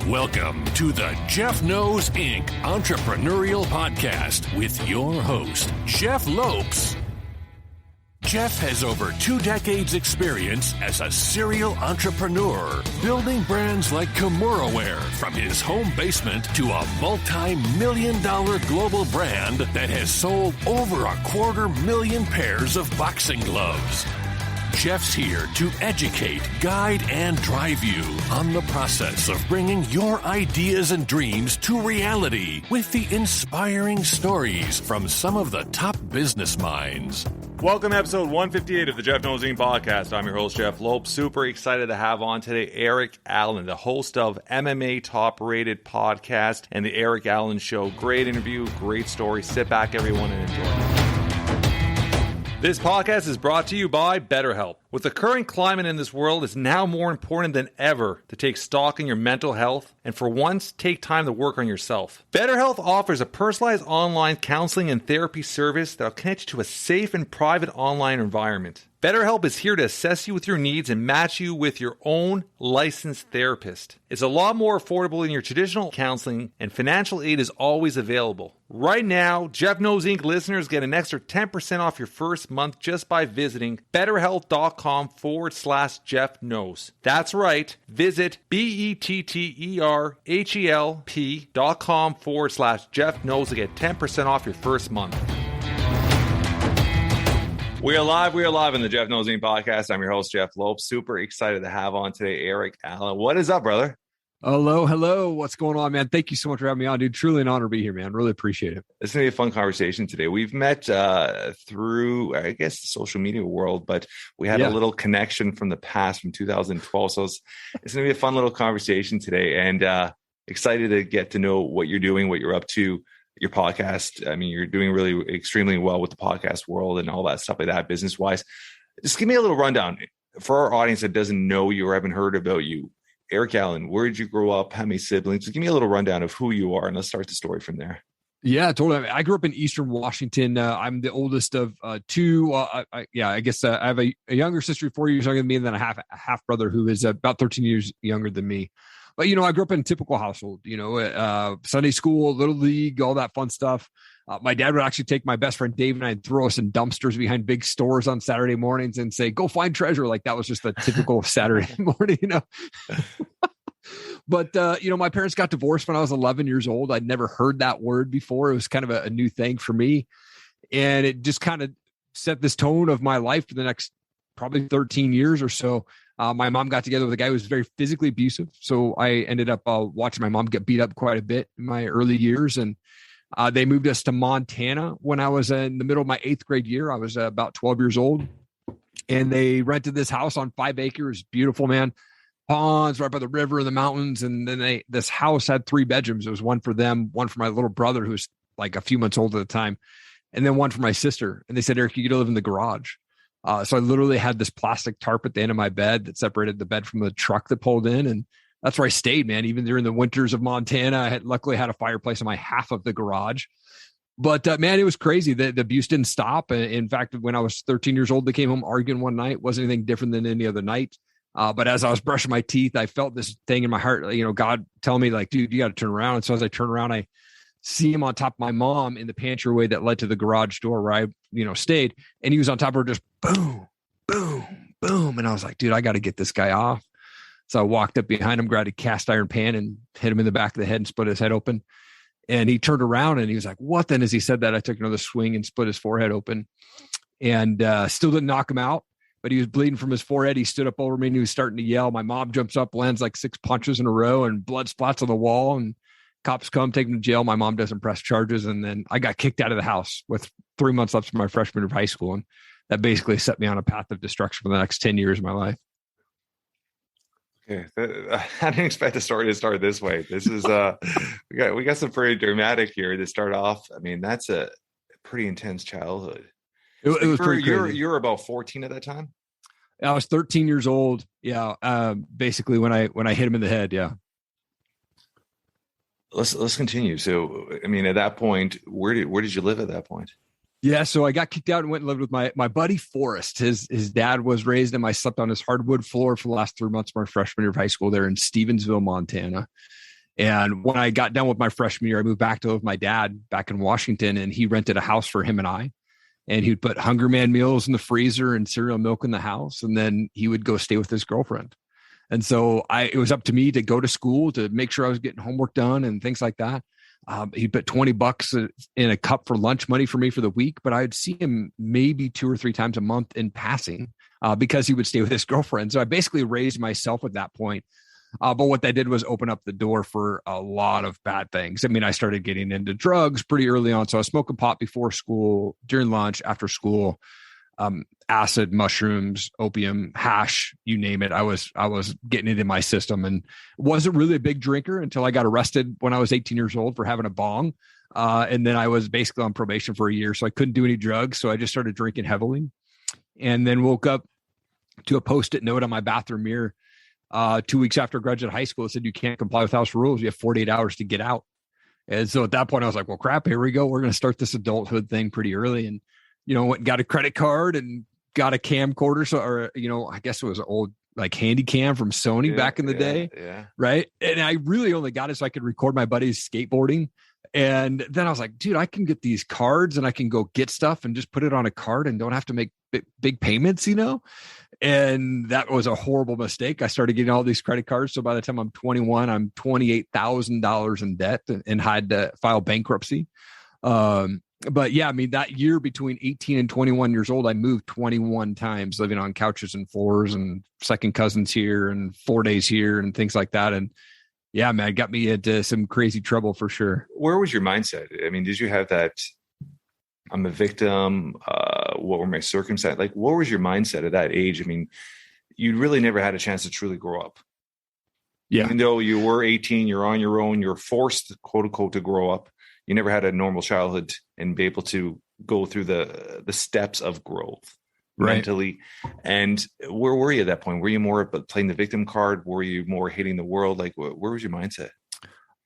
Welcome to the Jeff Knows Inc. Entrepreneurial Podcast with your host, Jeff Lopes. Jeff has over 2 decades experience as a serial entrepreneur, building brands like Kimura from his home basement to a multi-million-dollar global brand that has sold over 250,000 pairs of boxing gloves. Jeff's here to educate, guide, and drive you on the process of bringing your ideas and dreams to reality with the inspiring stories from some of the top business minds. Welcome to episode 158 of the Jeff Knows Inc. podcast. I'm your host, Jeff Lopes. Super excited to have on today Erik Allen, the host of MMA Top Rated podcast and the Erik Allen Show. Great interview, great story. Sit back, everyone, and enjoy. This podcast is brought to you by BetterHelp. With the current climate in this world, it's now more important than ever to take stock in your mental health and for once, take time to work on yourself. BetterHelp offers a personalized online counseling and therapy service that will connect you to a safe and private online environment. BetterHelp is here to assess you with your needs and match you with your own licensed therapist. It's a lot more affordable than your traditional counseling, and financial aid is always available. Right now, Jeff Knows Inc. listeners get an extra 10% off your first month just by visiting betterhelp.com/Jeff Knows. That's right. Visit betterhelp.com/Jeff Knows to get 10% off your first month. We are live in the Jeff Knows Inc. podcast. I'm your host, Jeff Lopes. Super excited to have on today Erik Allen. What is up, brother? Hello. What's going on, man? Thank you so much for having me on, dude. Truly an honor to be here, man. Really appreciate it. It's going to be a fun conversation today. We've met through, I guess, the social media world, but we had a little connection from the past, from 2012. So it's going to be a fun little conversation today, and excited to get to know what you're doing, what you're up to. Your podcast, I mean, you're doing really extremely well with the podcast world and all that stuff like that, business-wise. Just give me a little rundown for our audience that doesn't know you or haven't heard about you. Erik Allen, where did you grow up? How many siblings? Just give me a little rundown of who you are, and let's start the story from there. Yeah, totally. I grew up in Eastern Washington. I'm the oldest of two. I have a younger sister, 4 years younger than me, and then a half brother who is about 13 years younger than me. But, I grew up in a typical household, Sunday school, little league, all that fun stuff. My dad would actually take my best friend Dave and I and throw us in dumpsters behind big stores on Saturday mornings and say, go find treasure. Like that was just a typical Saturday morning, But, my parents got divorced when I was 11 years old. I'd never heard that word before. It was kind of a new thing for me. And it just kind of set this tone of my life for the next probably 13 years or so. My mom got together with a guy who was very physically abusive. So I ended up watching my mom get beat up quite a bit in my early years. And they moved us to Montana when I was in the middle of my 8th grade year. I was about 12 years old. And they rented this house on 5 acres. Beautiful, man. Ponds right by the river and the mountains. And then this house had 3 bedrooms. It was one for them, one for my little brother, who was like a few months old at the time, and then one for my sister. And they said, Erik, you get to live in the garage. So I literally had this plastic tarp at the end of my bed that separated the bed from the truck that pulled in. And that's where I stayed, man. Even during the winters of Montana, I luckily had a fireplace in my half of the garage. But man, it was crazy. The abuse didn't stop. In fact, when I was 13 years old, they came home arguing one night. Wasn't anything different than any other night. But as I was brushing my teeth, I felt this thing in my heart, God telling me like, dude, you got to turn around. And so as I turn around, I see him on top of my mom in the pantry that led to the garage door where I, stayed. And he was on top of her, just boom, boom, boom. And I was like, dude, I got to get this guy off. So I walked up behind him, grabbed a cast iron pan and hit him in the back of the head and split his head open. And he turned around and he was like, what then? As he said that, I took another swing and split his forehead open and still didn't knock him out, but he was bleeding from his forehead. He stood up over me and he was starting to yell. My mom jumps up, lands like 6 punches in a row, and blood splats on the wall, and cops come, take him to jail. My mom doesn't press charges. And then I got kicked out of the house with 3 months left to my freshman year of high school. And that basically set me on a path of destruction for the next 10 years of my life. Okay. I didn't expect the story to start this way. This is, we got some pretty dramatic here to start off. I mean, that's a pretty intense childhood. It was pretty crazy. You were about 14 at that time? I was 13 years old. Yeah. Basically when I hit him in the head. Yeah. Let's continue. So, I mean, at that point, where did you live at that point? Yeah, so I got kicked out and went and lived with my buddy Forrest. His dad was raised him. I slept on his hardwood floor for the last 3 months of my freshman year of high school there in Stevensville, Montana. And when I got done with my freshman year, I moved back to live with my dad back in Washington, and he rented a house for him and I. And he'd put Hunger Man meals in the freezer and cereal milk in the house. And then he would go stay with his girlfriend. And so it was up to me to go to school to make sure I was getting homework done and things like that. He'd put $20 in a cup for lunch money for me for the week, but I'd see him maybe 2 or 3 times a month in passing because he would stay with his girlfriend. So I basically raised myself at that point. But what that did was open up the door for a lot of bad things. I mean, I started getting into drugs pretty early on. So I was smoking pot before school, during lunch, after school, acid, mushrooms, opium, hash, you name it. I was getting it in my system, and wasn't really a big drinker until I got arrested when I was 18 years old for having a bong. And then I was basically on probation for a year. So I couldn't do any drugs. So I just started drinking heavily, and then woke up to a Post-it note on my bathroom mirror 2 weeks after graduating high school. It said, you can't comply with house rules. You have 48 hours to get out. And so at that point I was like, well, crap, here we go. We're going to start this adulthood thing pretty early. And, went and got a credit card and got a camcorder. So, I guess it was an old like handy cam from Sony back in the day. Yeah. Right. And I really only got it so I could record my buddies skateboarding. And then I was like, dude, I can get these cards and I can go get stuff and just put it on a card and don't have to make big payments, And that was a horrible mistake. I started getting all these credit cards. So by the time I'm 21, I'm $28,000 in debt and had to file bankruptcy. But yeah, I mean, that year between 18 and 21 years old, I moved 21 times, living on couches and floors and second cousins here and 4 days here and things like that. And yeah, man, it got me into some crazy trouble for sure. Where was your mindset? I mean, did you have that, I'm a victim? What were my circumstances? Like, what was your mindset at that age? I mean, you really never had a chance to truly grow up. Yeah. Even though you were 18, you're on your own, you're forced, quote unquote, to grow up. You never had a normal childhood and be able to go through the steps of growth mentally. And where were you at that point? Were you more playing the victim card? Were you more hating the world? Like, where was your mindset?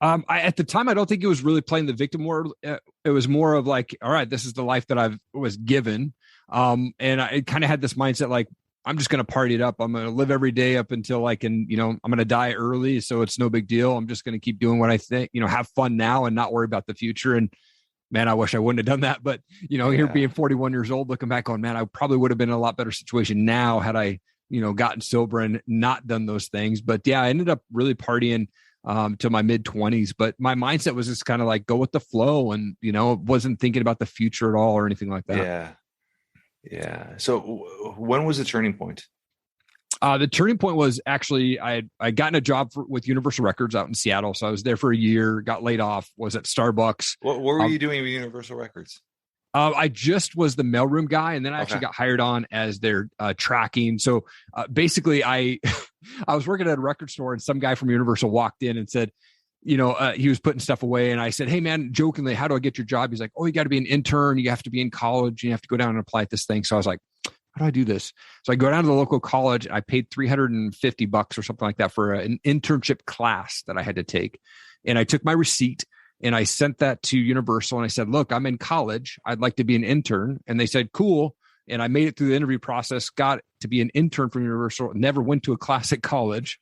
At the time, I don't think it was really playing the victim world. It was more of like, all right, this is the life that I was given. And I kind of had this mindset, like, I'm just going to party it up. I'm going to live every day up until I can, I'm going to die early. So it's no big deal. I'm just going to keep doing what I think, have fun now and not worry about the future. And man, I wish I wouldn't have done that. But, here being 41 years old, looking back on, man, I probably would have been in a lot better situation now had I, gotten sober and not done those things. But yeah, I ended up really partying to my mid 20s, but my mindset was just kind of like, go with the flow. And, wasn't thinking about the future at all or anything like that. Yeah. So when was the turning point? The turning point was actually, I gotten a job with Universal Records out in Seattle. So I was there for a year, got laid off, was at Starbucks. What were you doing with Universal Records? I just was the mailroom guy, and then I actually got hired on as their tracking. So basically, I was working at a record store, and some guy from Universal walked in and said, he was putting stuff away, and I said, "Hey, man," jokingly, "how do I get your job?" He's like, "Oh, you got to be an intern. You have to be in college. And you have to go down and apply at this thing." So I was like, "How do I do this?" So I go down to the local college. I paid $350 or something like that for an internship class that I had to take, and I took my receipt. And I sent that to Universal and I said, "Look, I'm in college. I'd like to be an intern." And they said, "Cool." And I made it through the interview process, got to be an intern from Universal, never went to a class at college,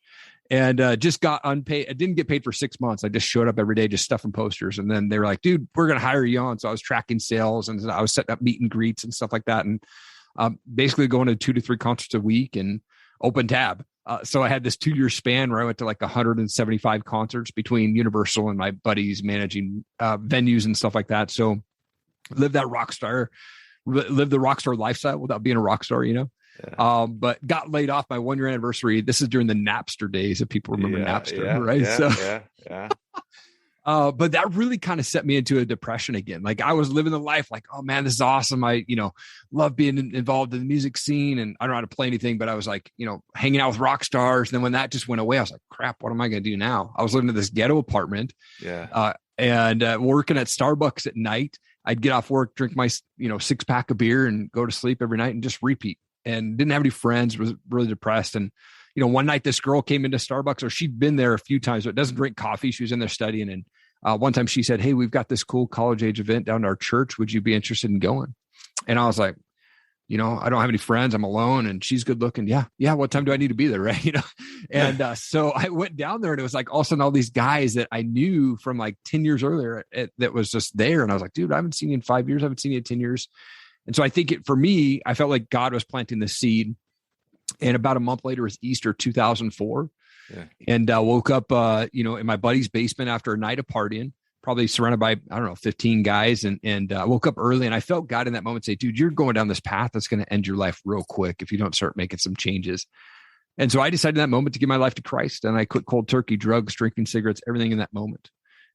and just got unpaid. I didn't get paid for 6 months. I just showed up every day, just stuffing posters. And then they were like, "Dude, we're going to hire you on." So I was tracking sales and I was setting up meet and greets and stuff like that. And basically going to 2 to 3 concerts a week and open tab. So I had this 2-year span where I went to like 175 concerts between Universal and my buddies managing venues and stuff like that. So lived the rock star lifestyle without being a rock star, Yeah. But got laid off my 1-year anniversary. This is during the Napster days, if people remember Napster, right? Yeah. But that really kind of set me into a depression again. Like I was living the life like, oh man, this is awesome. I, love being involved in the music scene and I don't know how to play anything, but I was like, hanging out with rock stars. And then when that just went away, I was like, crap, what am I going to do now? I was living in this ghetto apartment and working at Starbucks at night. I'd get off work, drink my, 6-pack of beer and go to sleep every night and just repeat, and didn't have any friends, was really depressed. And one night this girl came into Starbucks, or she'd been there a few times, but doesn't drink coffee. She was in there studying. And one time she said, "Hey, we've got this cool college age event down at our church. Would you be interested in going?" And I was like, I don't have any friends. I'm alone and she's good looking. Yeah. Yeah. What time do I need to be there? Right. And so I went down there and it was like all of a sudden all these guys that I knew from like 10 years earlier that was just there. And I was like, dude, I haven't seen you in 5 years. I haven't seen you in 10 years. And so I think for me, I felt like God was planting the seed. And about a month later was Easter 2004. Yeah. And I woke up, in my buddy's basement after a night of partying, probably surrounded by, 15 guys. And I woke up early and I felt God in that moment say, dude, you're going down this path that's going to end your life real quick if you don't start making some changes. And so I decided in that moment to give my life to Christ. And I quit cold turkey, drugs, drinking cigarettes, everything in that moment.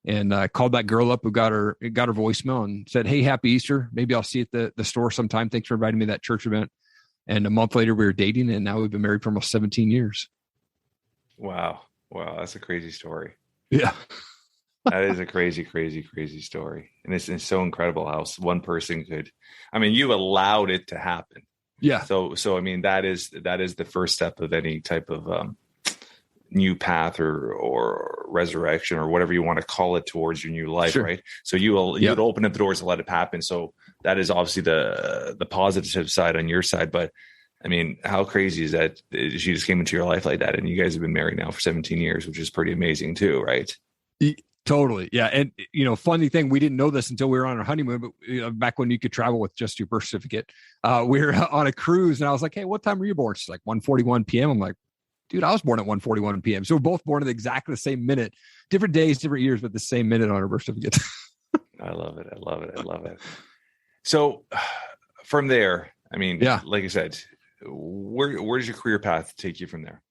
And I called that girl up who got her voicemail and said, hey, happy Easter. Maybe I'll see you at the store sometime. Thanks for inviting me to that church event. And a month later we were dating and now we've been married for almost 17 years. Wow. That's a crazy story. Yeah. That is a crazy, crazy, crazy story. And it's so incredible how one person you allowed it to happen. Yeah. So, that is the first step of any type of new path or resurrection or whatever you want to call it towards your new life. Sure. Right. So you would open up the doors and let it happen. So that is obviously the positive side on your side. But how crazy is that she just came into your life like that? And you guys have been married now for 17 years, which is pretty amazing too. Right. Totally. Yeah. And, funny thing, we didn't know this until we were on our honeymoon, but back when you could travel with just your birth certificate, we were on a cruise and I was like, hey, what time were you born? She's like 1:41 p.m. I'm like, dude, I was born at 1:41 p.m. So we're both born at exactly the same minute, different days, different years, but the same minute on our birth certificate. I love it. So from there, like I said, where does your career path take you from there?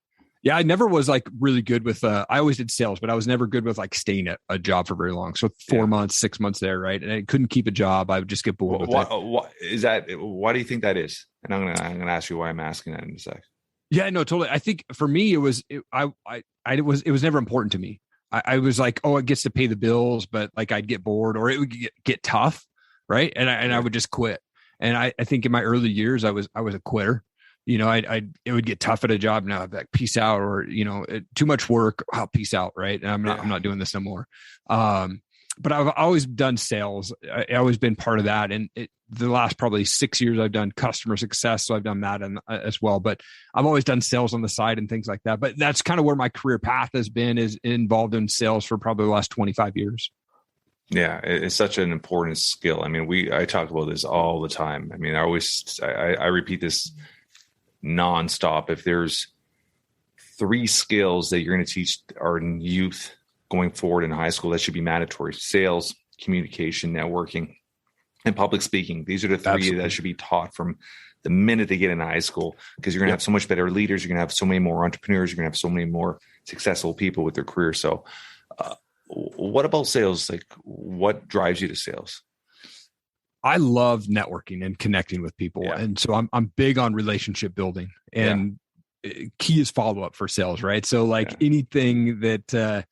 Yeah, I never was like really good with, I always did sales, but I was never good with like staying at a job for very long. So 4 months, 6 months there. Right. And I couldn't keep a job. I would just get bored with it. Why do you think that is? And I'm going to ask you why I'm asking that in a sec. Yeah, no, totally. I think for me, it was never important to me. I was like, oh, it gets to pay the bills, but like I'd get bored or it would get tough. Right. And I would just quit. And I think in my early years, I was a quitter. It would get tough at a job. Now I'd be like, peace out, or, too much work. I'll peace out. Right. And I'm not doing this no more. But I've always done sales. I've always been part of that. And the last probably 6 years I've done customer success. So I've done that as well, but I've always done sales on the side and things like that. But that's kind of where my career path has been, is involved in sales for probably the last 25 years. Yeah, it's such an important skill. I talk about this all the time. I repeat this nonstop. If there's 3 skills that you're going to teach our youth going forward in high school, that should be mandatory: sales, communication, networking, and public speaking. These are the 3 Absolutely. That should be taught from the minute they get into high school, because you're going to have so much better leaders. You're going to have so many more entrepreneurs. You're going to have so many more successful people with their career. So what about sales? Like, what drives you to sales? I love networking and connecting with people. Yeah. And so I'm big on relationship building, and key is follow-up for sales, right? So anything that,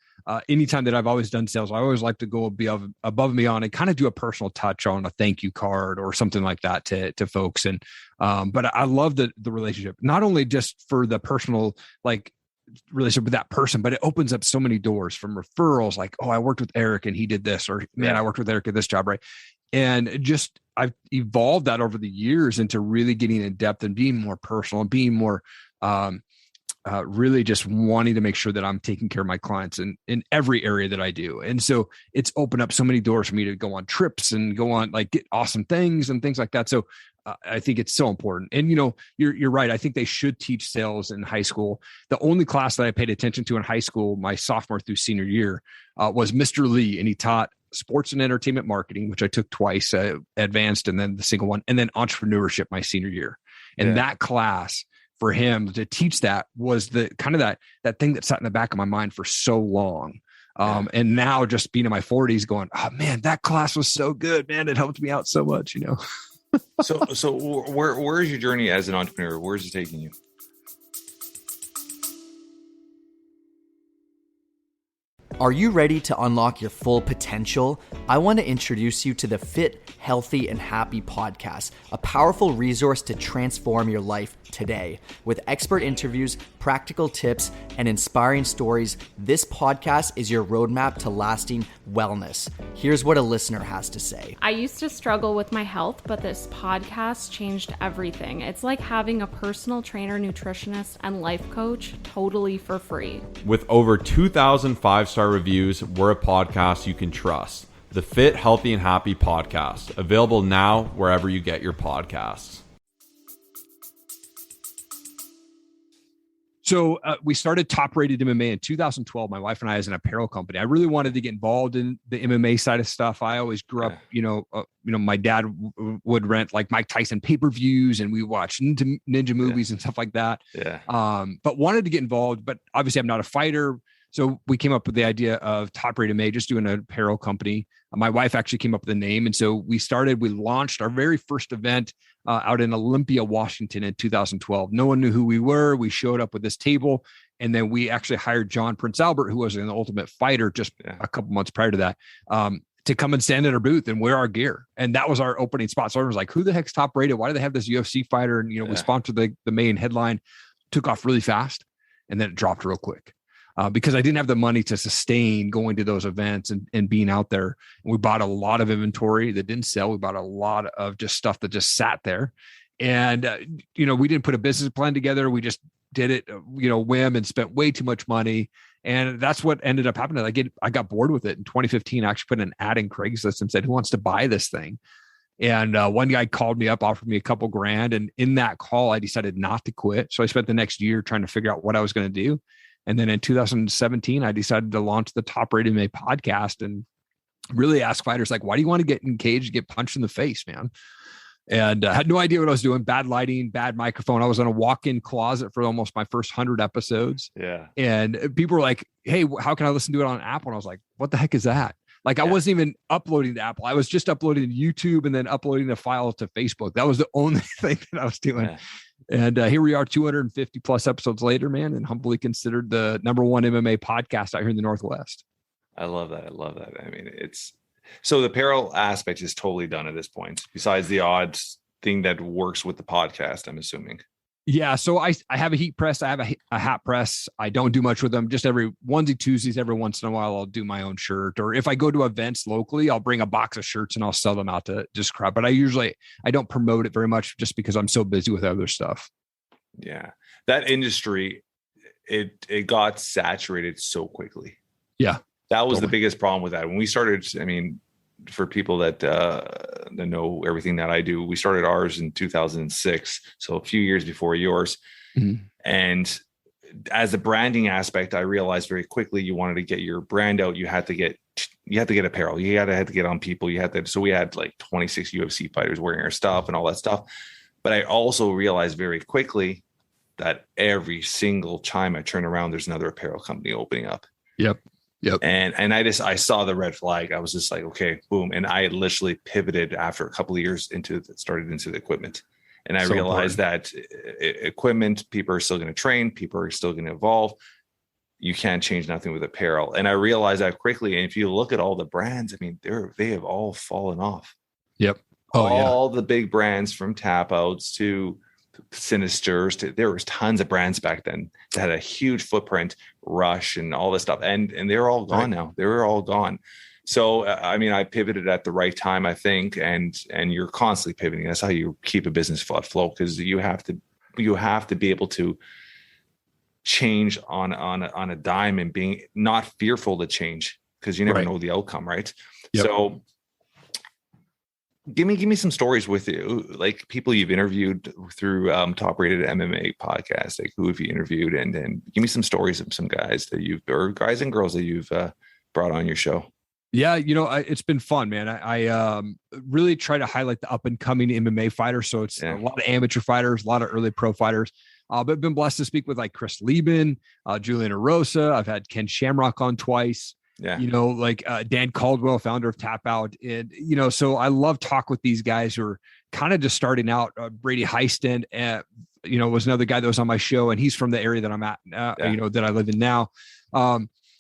anytime that I've always done sales, I always like to go above and beyond and kind of do a personal touch on a thank you card or something like that to folks. And, but I love the relationship, not only just for the personal, relationship with that person, but it opens up so many doors from referrals. Like, oh, I worked with Erik and he did this, or man, I worked with Erik at this job. Right. And just, I've evolved that over the years into really getting in depth and being more personal and being more, really just wanting to make sure that I'm taking care of my clients in every area that I do. And so it's opened up so many doors for me to go on trips and go on, get awesome things and things like that. So I think it's so important. And, you're right. I think they should teach sales in high school. The only class that I paid attention to in high school, my sophomore through senior year, was Mr. Lee. And he taught sports and entertainment marketing, which I took twice, advanced, and then the single one, and then entrepreneurship my senior year. And that class for him to teach that was the kind of that thing that sat in the back of my mind for so long. And now just being in my 40s going, oh man, that class was so good, man. It helped me out so much, So where is your journey as an entrepreneur? Where is it taking you? Are you ready to unlock your full potential? I want to introduce you to the Fit, Healthy, and Happy podcast, a powerful resource to transform your life today. With expert interviews, practical tips, and inspiring stories, this podcast is your roadmap to lasting wellness. Here's what a listener has to say. I used to struggle with my health, but this podcast changed everything. It's like having a personal trainer, nutritionist, and life coach totally for free. With over 2,000 five-star reviews, we're a podcast you can trust. The Fit, Healthy, and Happy podcast, available now wherever you get your podcasts. So we started Top Rated MMA in 2012, my wife and I, as an apparel company. I really wanted to get involved in the MMA side of stuff. I always grew up, my dad would rent like Mike Tyson pay-per-views, and we watched ninja movies and stuff like that. Yeah. But wanted to get involved, but obviously I'm not a fighter. So we came up with the idea of Top Rated MMA, just doing an apparel company. My wife actually came up with the name. And so we launched our very first event out in Olympia, Washington in 2012. No one knew who we were. We showed up with this table, and then we actually hired John Prince Albert, who was an Ultimate Fighter just a couple months prior to that, to come and stand at our booth and wear our gear. And that was our opening spot. So everyone was like, who the heck's Top Rated? Why do they have this UFC fighter? And, we sponsored the main headline. Took off really fast, and then it dropped real quick. Because I didn't have the money to sustain going to those events and being out there. And we bought a lot of inventory that didn't sell. We bought a lot of just stuff that just sat there. And, we didn't put a business plan together. We just did it, whim, and spent way too much money. And that's what ended up happening. I got bored with it. In 2015, I actually put an ad in Craigslist and said, who wants to buy this thing? And one guy called me up, offered me a couple grand. And in that call, I decided not to quit. So I spent the next year trying to figure out what I was going to do. And then in 2017, I decided to launch the Top Rated MMA podcast and really ask fighters, like, why do you want to get engaged, get punched in the face, man? And I had no idea what I was doing. Bad lighting, bad microphone. I was in a walk-in closet for almost my first 100 episodes. Yeah. And people were like, hey, how can I listen to it on Apple? And I was like, what the heck is that? Like, I wasn't even uploading to Apple. I was just uploading to YouTube and then uploading the file to Facebook. That was the only thing that I was doing. Yeah. And here we are 250 plus episodes later, man, and humbly considered the #1 MMA podcast out here in the Northwest. I love that. I mean, so the apparel aspect is totally done at this point, besides the odd thing that works with the podcast, I'm assuming. Yeah. So I have a heat press. I have a hat press. I don't do much with them. Just every onesie Tuesdays, every once in a while, I'll do my own shirt. Or if I go to events locally, I'll bring a box of shirts and I'll sell them out to just crowd. But I don't promote it very much just because I'm so busy with other stuff. Yeah. That industry, it got saturated so quickly. Yeah. That was the biggest problem with that. When we started, I mean, for people that know everything that I do, we started ours in 2006, so a few years before yours. Mm-hmm. And as a branding aspect, I realized very quickly you wanted to get your brand out. You had to get apparel. You had to get on people. So we had like 26 UFC fighters wearing our stuff and all that stuff. But I also realized very quickly that every single time I turn around, there's another apparel company opening up. Yep. And I saw the red flag. I was just like, okay, boom. And I literally pivoted after a couple of years started into the equipment. And I realized that equipment, people are still going to train. People are still going to evolve. You can't change nothing with apparel. And I realized that quickly. And if you look at all the brands, I mean, they have all fallen off. Yep. All the big brands, from Tap Outs to Sinisters, there was tons of brands back then that had a huge footprint, Rush and all this stuff, and they're all gone now. They're all gone. So I mean, I pivoted at the right time, I think, and you're constantly pivoting. That's how you keep a business afloat, because you have to be able to change on a dime and being not fearful to change, because you never know the outcome, right? Yep. So give me some stories with you, like people you've interviewed through Top Rated MMA podcast. Like, who have you interviewed, and give me some stories of some guys or guys and girls that you've brought on your show. Yeah, it's been fun, man. I really try to highlight the up and coming MMA fighters. So it's a lot of amateur fighters, a lot of early pro fighters. But I've been blessed to speak with like Chris Lieben, Julian Erosa. I've had Ken Shamrock on twice. Yeah. Dan Caldwell, founder of Tap Out. And, so I love talk with these guys who are kind of just starting out. Brady Heiston, was another guy that was on my show, and he's from the area that I'm at, that I live in now.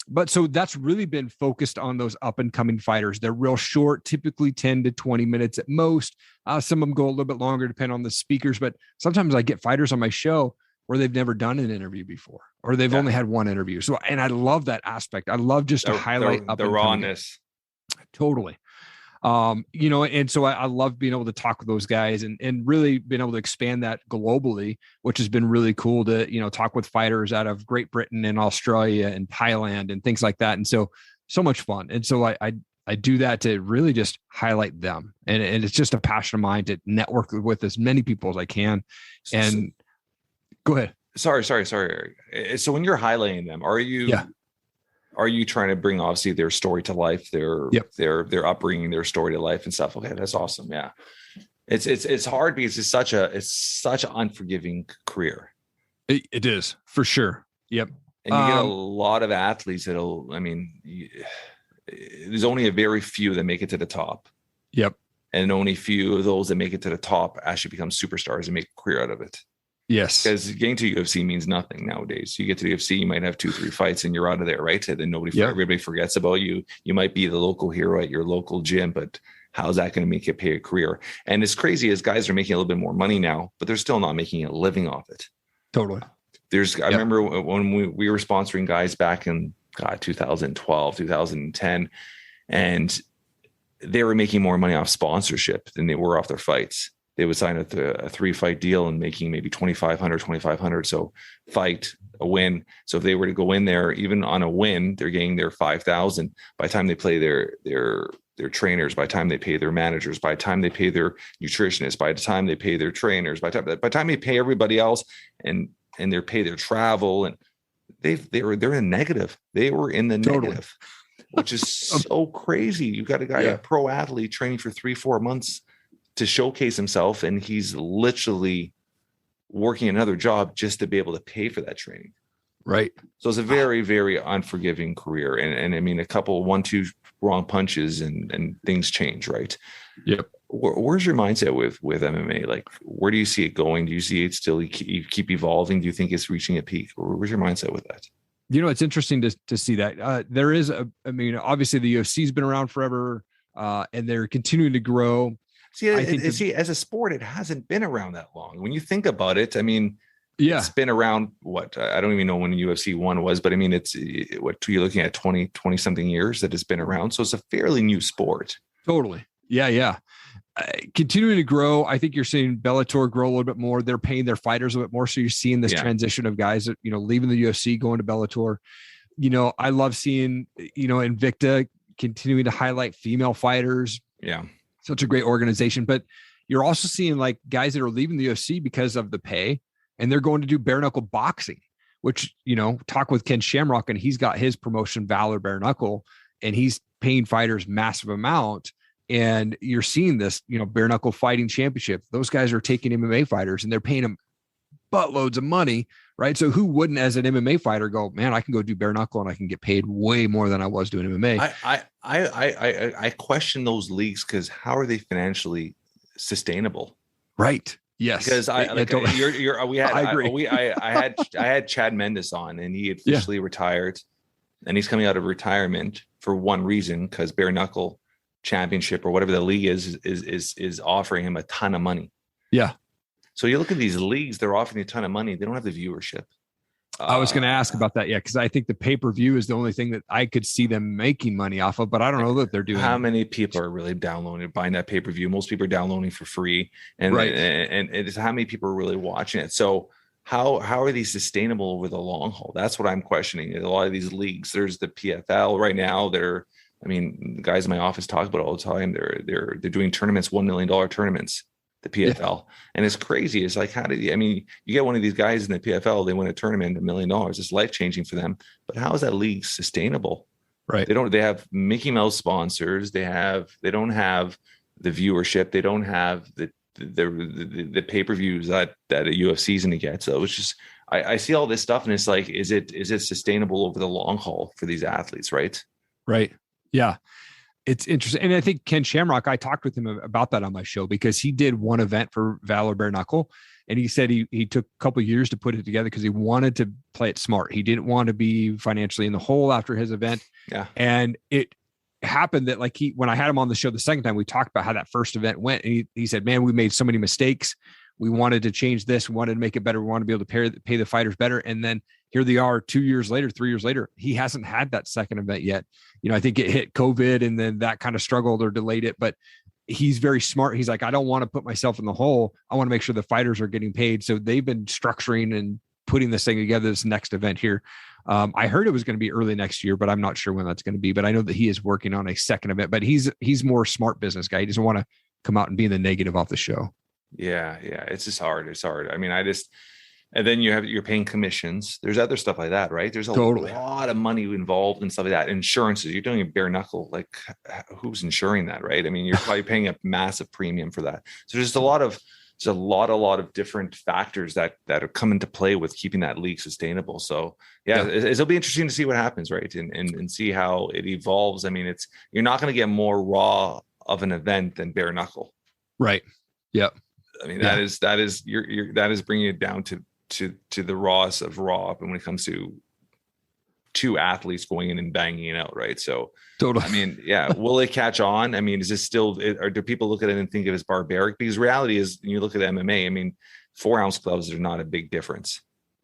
But so that's really been focused on those up and coming fighters. They're real short, typically 10 to 20 minutes at most. Some of them go a little bit longer, depending on the speakers. But sometimes I get fighters on my show where they've never done an interview before, or they've only had one interview. So, and I love that aspect. I love just to highlight the rawness. Totally. And so I love being able to talk with those guys and really being able to expand that globally, which has been really cool to, talk with fighters out of Great Britain and Australia and Thailand and things like that. And so much fun. And so I do that to really just highlight them. And it's just a passion of mine to network with as many people as I can. And go ahead. Sorry, Erik. So when you're highlighting them, are you trying to bring obviously their story to life, their upbringing, their story to life and stuff? Okay, that's awesome. Yeah, it's hard because it's such an unforgiving career. It is for sure. Yep. And you get a lot of athletes there's only a very few that make it to the top. Yep. And only few of those that make it to the top actually become superstars and make a career out of it. Yes. Because getting to UFC means nothing nowadays. You get to the UFC, you might have 2-3 fights and you're out of there, right? And then everybody forgets about you. You might be the local hero at your local gym, but how's that going to make you pay a career? And as crazy as guys are making a little bit more money now, but they're still not making a living off it. Totally. I remember when we were sponsoring guys back in 2012, 2010, and they were making more money off sponsorship than they were off their fights. They would sign a 3-fight deal and making maybe $2,500. So fight, a win. So if they were to go in there, even on a win, they're getting their $5,000. By the time they play their trainers, by the time they pay their managers, by the time they pay their nutritionists, by the time they pay their trainers, by the time they pay everybody else and they pay their travel, and they're in negative. They were in the negative, which is so crazy. You've got a guy, a pro athlete, training for 3-4 months to showcase himself, and he's literally working another job just to be able to pay for that training. Right. So it's a very, very unforgiving career. And I mean, a couple 1-2 wrong punches and things change, right? Yep. Where's your mindset with MMA? Like, where do you see it going? Do you see it still keep evolving? Do you think it's reaching a peak? Or where's your mindset with that? It's interesting to see that. There is obviously the UFC's been around forever, and they're continuing to grow. See, as a sport, it hasn't been around that long. When you think about it, I mean, it's been around what? I don't even know when UFC 1 was, but I mean, it's what you're looking at 20 something years that it's been around. So it's a fairly new sport. Totally. Yeah. Continuing to grow. I think you're seeing Bellator grow a little bit more. They're paying their fighters a little bit more. So you're seeing this transition of guys that, leaving the UFC, going to Bellator. I love seeing, Invicta continuing to highlight female fighters. Yeah. Such a great organization, but you're also seeing like guys that are leaving the UFC because of the pay, and they're going to do bare knuckle boxing, which, talk with Ken Shamrock, and he's got his promotion, Valor Bare Knuckle, and he's paying fighters massive amount. And you're seeing this, bare knuckle fighting championship. Those guys are taking MMA fighters and they're paying them buttloads of money, right? So who wouldn't, as an MMA fighter, go, man, I can go do bare knuckle and I can get paid way more than I was doing MMA. I question those leagues because how are they financially sustainable? Right. Yes. Because I had Chad Mendes on, and he had officially retired, and he's coming out of retirement for one reason, because bare knuckle championship or whatever the league is offering him a ton of money. Yeah. So you look at these leagues, they're offering a ton of money. They don't have the viewership. I was going to ask about that. Yeah. Cause I think the pay-per-view is the only thing that I could see them making money off of, but I don't know that they're doing. How many people are really buying that pay-per-view? Most people are downloading for free. And it's how many people are really watching it. So how are these sustainable over the long haul? That's what I'm questioning. A lot of these leagues, there's the PFL right now. The guys in my office talk about it all the time. They're doing tournaments, $1 million tournaments, the PFL. And it's crazy. It's like, you get one of these guys in the PFL, they win a tournament, $1 million. It's life-changing for them. But how is that league sustainable? Right. They have Mickey Mouse sponsors. They don't have the viewership. They don't have the pay-per-views that a UFC is going to get. So it's just, I see all this stuff and it's like, is it sustainable over the long haul for these athletes? Right. Right. Yeah. It's interesting. And I think Ken Shamrock, I talked with him about that on my show, because he did one event for Valor Bare Knuckle And he said he took a couple of years to put it together because he wanted to play it smart. He didn't want to be financially in the hole after his event. Yeah. And it happened that like when I had him on the show the second time, we talked about how that first event went. And he said, man, we made so many mistakes. We wanted to change this. We wanted to make it better. We wanted to be able to pay the fighters better. And then here they are 2 years later, 3 years later, he hasn't had that second event yet. I think it hit COVID and then that kind of struggled or delayed it, but he's very smart. He's like, I don't want to put myself in the hole. I want to make sure the fighters are getting paid. So they've been structuring and putting this thing together, this next event here. I heard it was going to be early next year, but I'm not sure when that's going to be, but I know that he is working on a second event, but he's more smart business guy. He doesn't want to come out and be the negative off the show. Yeah. It's just hard. It's hard. I mean, and then you're paying commissions. There's other stuff like that, right? There's a lot of money involved in stuff like that. Insurances, you're doing a bare knuckle. Like who's insuring that, right? I mean, you're probably paying a massive premium for that. So there's a lot of different factors that are come into play with keeping that league sustainable. So it'll be interesting to see what happens, right? And see how it evolves. I mean, you're not going to get more raw of an event than bare knuckle. Right. Yeah. I mean, that is bringing it down to the rawest of raw when it comes to two athletes going in and banging it out, right? So totally. I mean, will it catch on? I mean, is this still, or do people look at it and think of it as barbaric? Because reality is, when you look at MMA, I mean, 4-ounce gloves are not a big difference.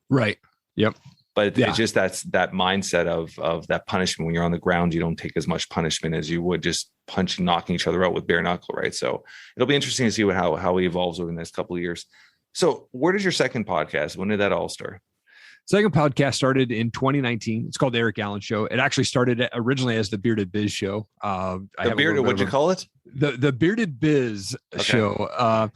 Right. Yep. But it's just that mindset of that punishment. When you're on the ground, you don't take as much punishment as you would just knocking each other out with bare knuckle, right? So it'll be interesting to see how he evolves over the next couple of years. So where does your second podcast, when did that all start? Second podcast started in 2019. It's called the Erik Allen Show. It actually started originally as the Bearded Biz Show. What'd you call it? The Bearded Biz Show.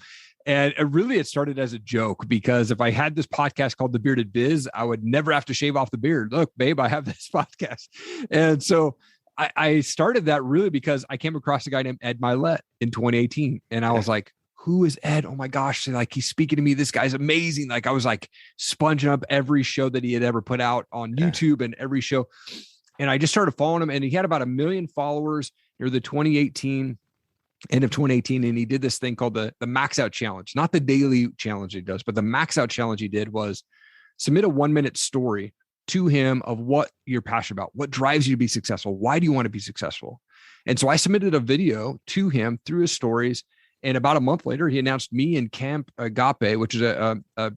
And it started as a joke, because if I had this podcast called The Bearded Biz, I would never have to shave off the beard. Look, babe, I have this podcast. And so I started that really because I came across a guy named Ed Milet in 2018. And I was like, who is Ed? Oh my gosh. Like, he's speaking to me. This guy's amazing. Like, I was like sponging up every show that he had ever put out on YouTube and every show. And I just started following him, and he had about 1 million followers near the end of 2018. And he did this thing called the Max Out Challenge, not the daily challenge he does, but the Max Out Challenge he did was submit a 1-minute story to him of what you're passionate about, what drives you to be successful. Why do you want to be successful? And so I submitted a video to him through his stories. And about a month later, he announced me and Camp Agape, which is a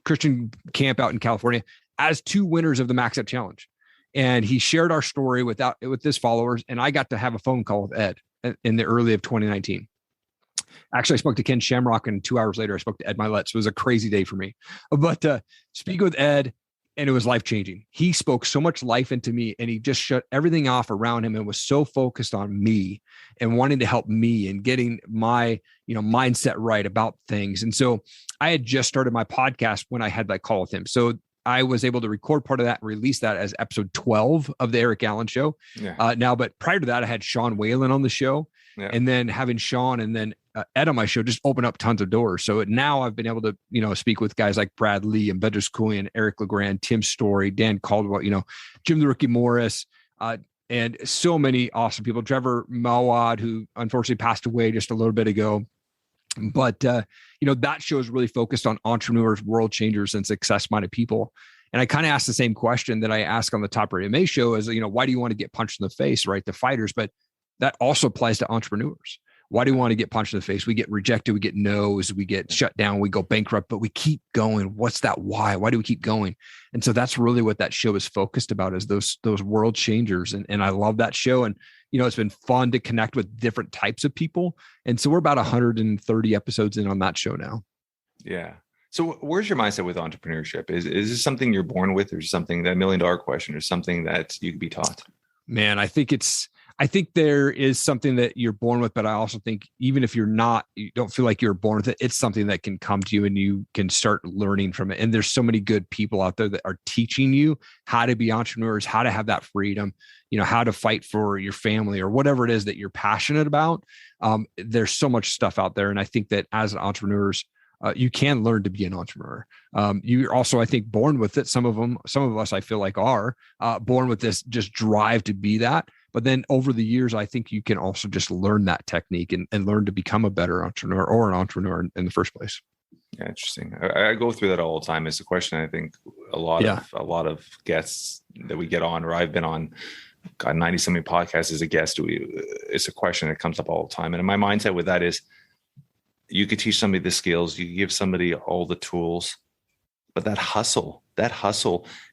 Christian camp out in California, as 2 winners of the Max Out Challenge. And he shared our story with his followers. And I got to have a phone call with Ed in the early of 2019. Actually, I spoke to Ken Shamrock, and 2 hours later, I spoke to Ed Milet. So it was a crazy day for me. But speaking with Ed, and it was life-changing. He spoke so much life into me, and he just shut everything off around him and was so focused on me and wanting to help me and getting my, mindset right about things. And so I had just started my podcast when I had that call with him. So I was able to record part of that and release that as episode 12 of the Erik Allen Show. But prior to that, I had Sean Whalen on the show, and then having Sean and then Ed on my show just opened up tons of doors. So now I've been able to, speak with guys like Brad Lee and Bedros Keuilian, Eric LeGrand, Tim Story, Dan Caldwell, Jim the Rookie Morris, and so many awesome people. Trevor Mawad, who unfortunately passed away just a little bit ago. But, that show is really focused on entrepreneurs, world changers, and success-minded people. And I kind of asked the same question that I ask on the Top Rated MMA show is, why do you want to get punched in the face, right? The fighters, but that also applies to entrepreneurs. Why do you want to get punched in the face? We get rejected, we get no's, we get shut down, we go bankrupt, but we keep going. What's that why? Why do we keep going? And so that's really what that show is focused about, is those world changers. And I love that show. And, it's been fun to connect with different types of people. And so we're about 130 episodes in on that show now. Yeah. So where's your mindset with entrepreneurship? Is this something you're born with, or something, that $1 million question, or something that you can be taught? Man, I think there is something that you're born with, but I also think even if you don't feel like you're born with it, it's something that can come to you and you can start learning from it. And there's so many good people out there that are teaching you how to be entrepreneurs, how to have that freedom, how to fight for your family or whatever it is that you're passionate about. There's so much stuff out there. And I think that as entrepreneurs, you can learn to be an entrepreneur. You're also, I think, born with it. Some of us, I feel like, are born with this just drive to be that. But then over the years, I think you can also just learn that technique and learn to become a better entrepreneur, or an entrepreneur in the first place. Yeah, interesting. I go through that all the time. It's a question I think a lot of guests that we get on, or I've been on, God, 90 something podcasts as a guest. It's a question that comes up all the time. And my mindset with that is, you could teach somebody the skills, you give somebody all the tools, but that hustle,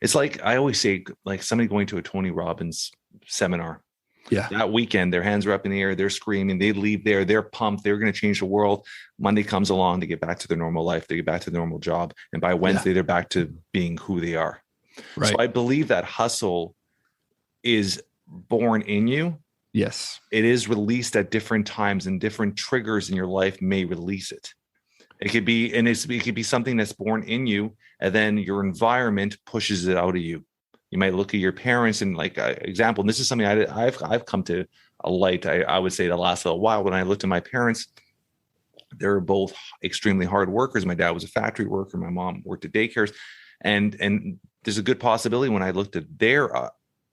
it's like, I always say, like somebody going to a Tony Robbins seminar. Yeah. That weekend, their hands are up in the air, they're screaming, they leave there, they're pumped, they're going to change the world. Monday comes along, they get back to their normal life, they get back to their normal job. And by Wednesday, they're back to being who they are. Right. So I believe that hustle is born in you. Yes. It is released at different times, and different triggers in your life may release it. It could be, it could be something that's born in you, and then your environment pushes it out of you. You might look at your parents and, like, example, and this is something I've come to a light, I would say, the last little while. When I looked at my parents, they were both extremely hard workers. My dad was a factory worker. My mom worked at daycares. And there's a good possibility when I looked at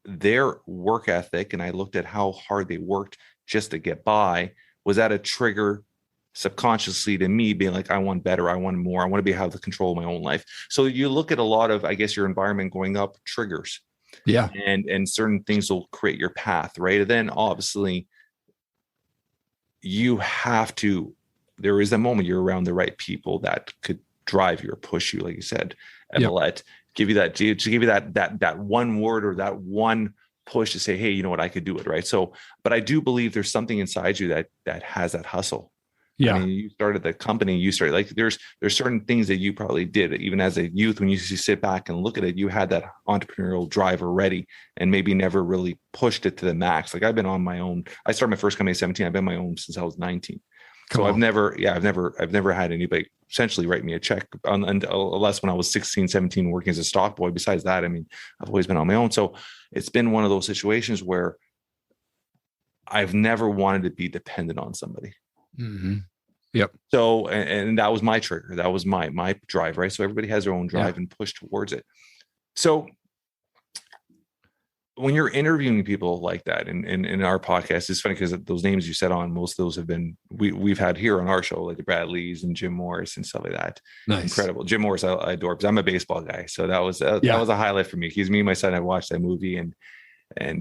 their work ethic and I looked at how hard they worked just to get by, was that a trigger subconsciously to me being like, I want better, I want more, I want to have the control of my own life. So you look at a lot of, I guess, your environment going up triggers. Yeah. And certain things will create your path, right? And then obviously you have to, there is a moment you're around the right people that could drive you or push you, like you said, and give you that one word or that one push to say, hey, you know what, I could do it, right? So, but I do believe there's something inside you that has that hustle. Yeah. I mean, you started the company, like there's certain things that you probably did even as a youth. When you sit back and look at it, you had that entrepreneurial drive already and maybe never really pushed it to the max. Like I've been on my own. I started my first company at 17. I've been on my own since I was 19. So I've never had anybody essentially write me a check unless when I was 16, 17 working as a stock boy. Besides that, I mean, I've always been on my own. So it's been one of those situations where I've never wanted to be dependent on somebody. Mm-hmm. Yep. So, and that was my trigger. That was my drive, right? So everybody has their own drive and push towards it. So when you're interviewing people like that in our podcast, it's funny because those names you said on, most of those have been, we've had here on our show, like the Brad Lees and Jim Morris and stuff like that. Nice. Incredible. Jim Morris, I adore, because I'm a baseball guy. So that was a highlight for me. Because me and my son have watched that movie, and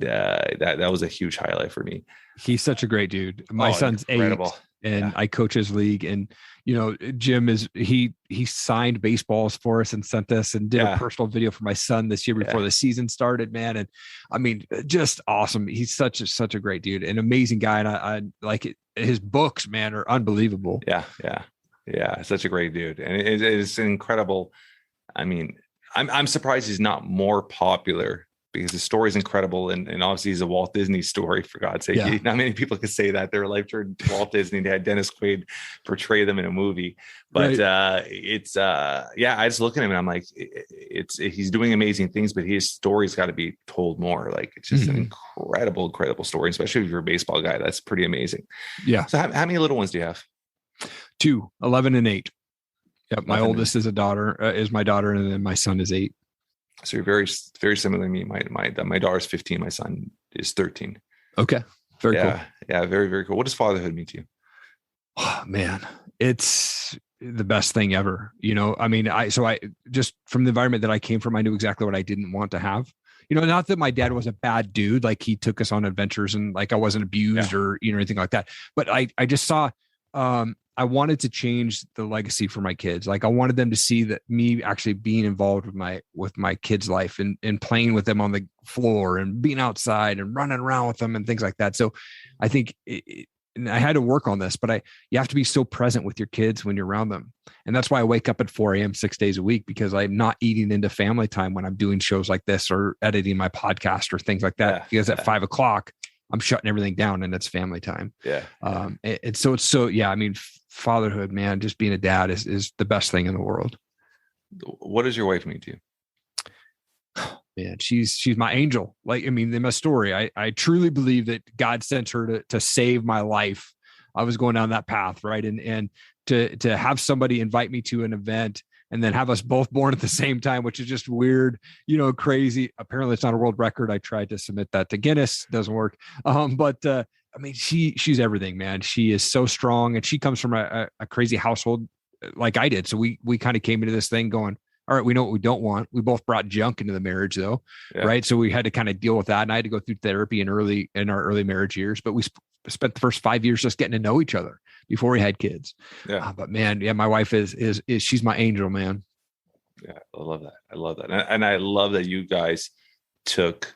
that was a huge highlight for me. He's such a great dude. My son's incredible. 8. And I coach his league, and Jim he signed baseballs for us and sent us and did a personal video for my son this year before the season started, man. And I mean, just awesome. He's such a great dude, an amazing guy. And I like it. His books, man, are unbelievable. Yeah. Such a great dude. And it's incredible. I mean, I'm surprised he's not more popular, because his story is incredible. And obviously he's a Walt Disney story, for God's sake. Yeah. Not many people could say that their life turned Walt Disney. They had Dennis Quaid portray them in a movie, but I just look at him and I'm like, he's doing amazing things, but his story's got to be told more. Like, it's just an incredible story, especially if you're a baseball guy. That's pretty amazing. Yeah. So how many little ones do you have? 2, 11 and 8. Yep. My oldest is my daughter. And then my son is 8. So you're very, very similar to me. My daughter's 15. My son is 13. Okay. Very cool. Yeah. Very, very cool. What does fatherhood mean to you? Oh, man, it's the best thing ever. I mean, I just from the environment that I came from, I knew exactly what I didn't want to have. Not that my dad was a bad dude. Like, he took us on adventures and like I wasn't abused or, anything like that. But I just saw, I wanted to change the legacy for my kids. Like, I wanted them to see that me actually being involved with my kids' life and playing with them on the floor and being outside and running around with them and things like that. So I think and I had to work on this, but you have to be so present with your kids when you're around them. And that's why I wake up at 4 a.m. 6 days a week, because I'm not eating into family time when I'm doing shows like this or editing my podcast or things like that. Because at 5 o'clock, I'm shutting everything down and it's family time. Yeah. And so I mean, fatherhood, man, just being a dad is the best thing in the world. What does your wife mean to you? Man, she's my angel. Like, I mean, in my story, I truly believe that God sent her to save my life. I was going down that path. Right. And to have somebody invite me to an event and then have us both born at the same time, which is just weird, crazy. Apparently it's not a world record. I tried to submit that to Guinness. Doesn't work. But I mean, she's everything, man. She is so strong, and she comes from a crazy household. like I did. So we kind of came into this thing going, all right, we know what we don't want. We both brought junk into the marriage though. Yeah. Right. So we had to kind of deal with that. And I had to go through therapy in our early marriage years, but we spent the first 5 years just getting to know each other before we had kids. Yeah. But man, yeah, my wife is she's my angel, man. Yeah. I love that. I love that. And I love that you guys took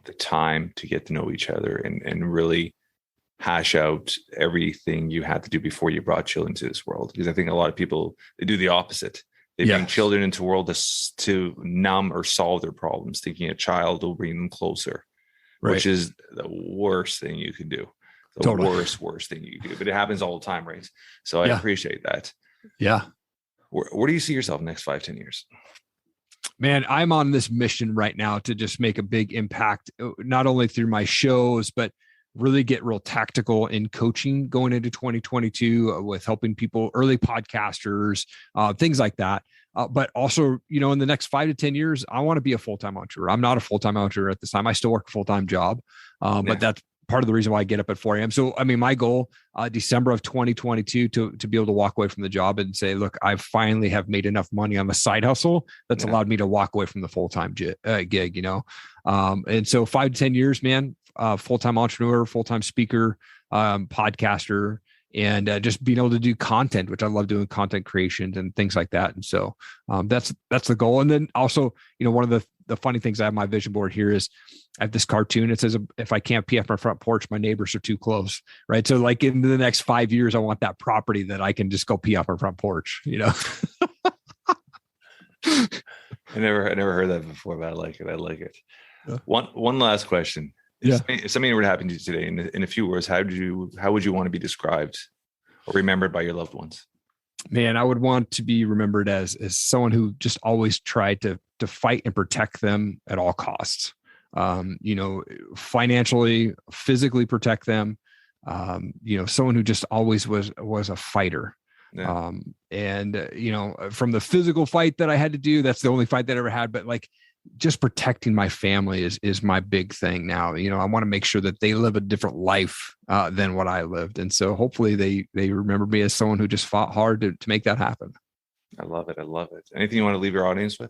the time to get to know each other and really hash out everything you had to do before you brought children to this world. Because I think a lot of people, they do the opposite. They bring children into the world to numb or solve their problems, thinking a child will bring them closer, which is the worst thing you can do. The worst thing you can do. But it happens all the time, right? So I appreciate that. Yeah. Where do you see yourself next 5-10 years? Man, I'm on this mission right now to just make a big impact, not only through my shows, but really get real tactical in coaching going into 2022 with helping people, early podcasters, things like that. But also, in the next 5 to 10 years, I want to be a full-time entrepreneur. I'm not a full-time entrepreneur at this time. I still work a full-time job, but that's part of the reason why I get up at 4 a.m. So, I mean, my goal, December of 2022, to be able to walk away from the job and say, look, I finally have made enough money on the side hustle that's allowed me to walk away from the full-time gig, and so 5 to 10 years, man, full-time entrepreneur, full-time speaker, podcaster, and just being able to do content, which I love doing content creations and things like that. And so that's the goal. And then also, one of the funny things I have my vision board here is I have this cartoon. It says, if I can't pee off my front porch, my neighbors are too close. Right. So like in the next 5 years, I want that property that I can just go pee off my front porch, I never heard that before, but I like it. I like it. Yeah. One last question. If something were to happen to you today, in a few words, how would you want to be described or remembered by your loved ones? Man, I would want to be remembered as someone who just always tried to fight and protect them at all costs. Financially, physically protect them. Someone who just always was a fighter. Yeah. From the physical fight that I had to do, that's the only fight that I ever had. But like, just protecting my family is my big thing now. I want to make sure that they live a different life than what I lived. And so hopefully they remember me as someone who just fought hard to make that happen. I love it. I love it. Anything you want to leave your audience with?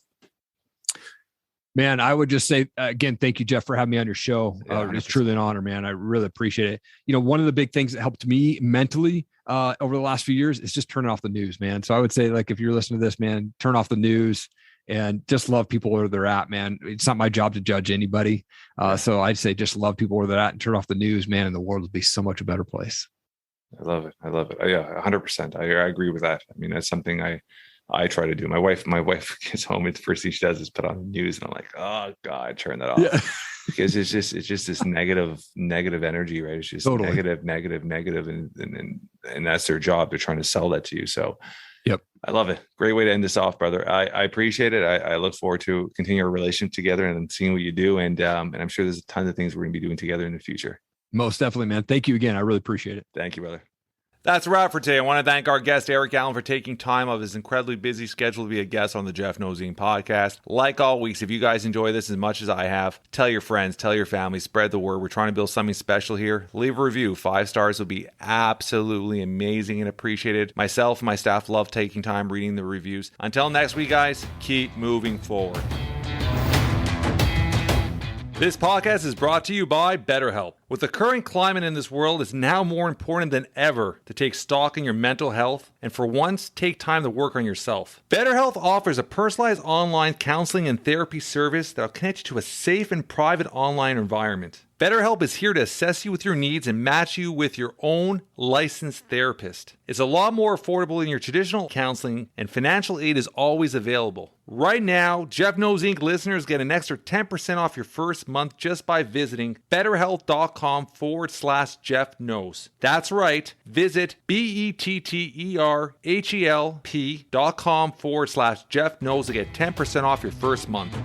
Man, I would just say, again, thank you, Jeff, for having me on your show. It's truly an honor, man. I really appreciate it. One of the big things that helped me mentally over the last few years is just turning off the news, man. So I would say, like, if you're listening to this, man, turn off the news and just love people where they're at, man. It's not my job to judge anybody. So I'd say just love people where they're at and turn off the news, man, and the world will be so much a better place. I love it. Yeah, 100%. I agree with that. I mean, that's something I try to do. My wife gets home and the first thing she does is put on the news, and I'm like, oh God, turn that off. Yeah. Because it's just this negative energy, right? It's just negative, and that's their job. They're trying to sell that to you. So yep. I love it. Great way to end this off, brother. I appreciate it. I look forward to continuing our relationship together and seeing what you do. And I'm sure there's a ton of things we're going to be doing together in the future. Most definitely, man. Thank you again. I really appreciate it. Thank you, brother. That's a wrap for today. I want to thank our guest, Erik Allen, for taking time of his incredibly busy schedule to be a guest on the Jeff Knows Inc. podcast. Like all weeks, if you guys enjoy this as much as I have, tell your friends, tell your family, spread the word. We're trying to build something special here. Leave a review. 5 stars would be absolutely amazing and appreciated. Myself and my staff love taking time reading the reviews. Until next week, guys, keep moving forward. This podcast is brought to you by BetterHelp. With the current climate in this world, it's now more important than ever to take stock in your mental health and for once, take time to work on yourself. BetterHelp offers a personalized online counseling and therapy service that will connect you to a safe and private online environment. BetterHelp is here to assess you with your needs and match you with your own licensed therapist. It's a lot more affordable than your traditional counseling, and financial aid is always available. Right now, Jeff Knows Inc. listeners get an extra 10% off your first month just by visiting betterhelp.com/Jeff Knows. That's right. Visit BETTERHELP.com/Jeff Knows to get 10% off your first month.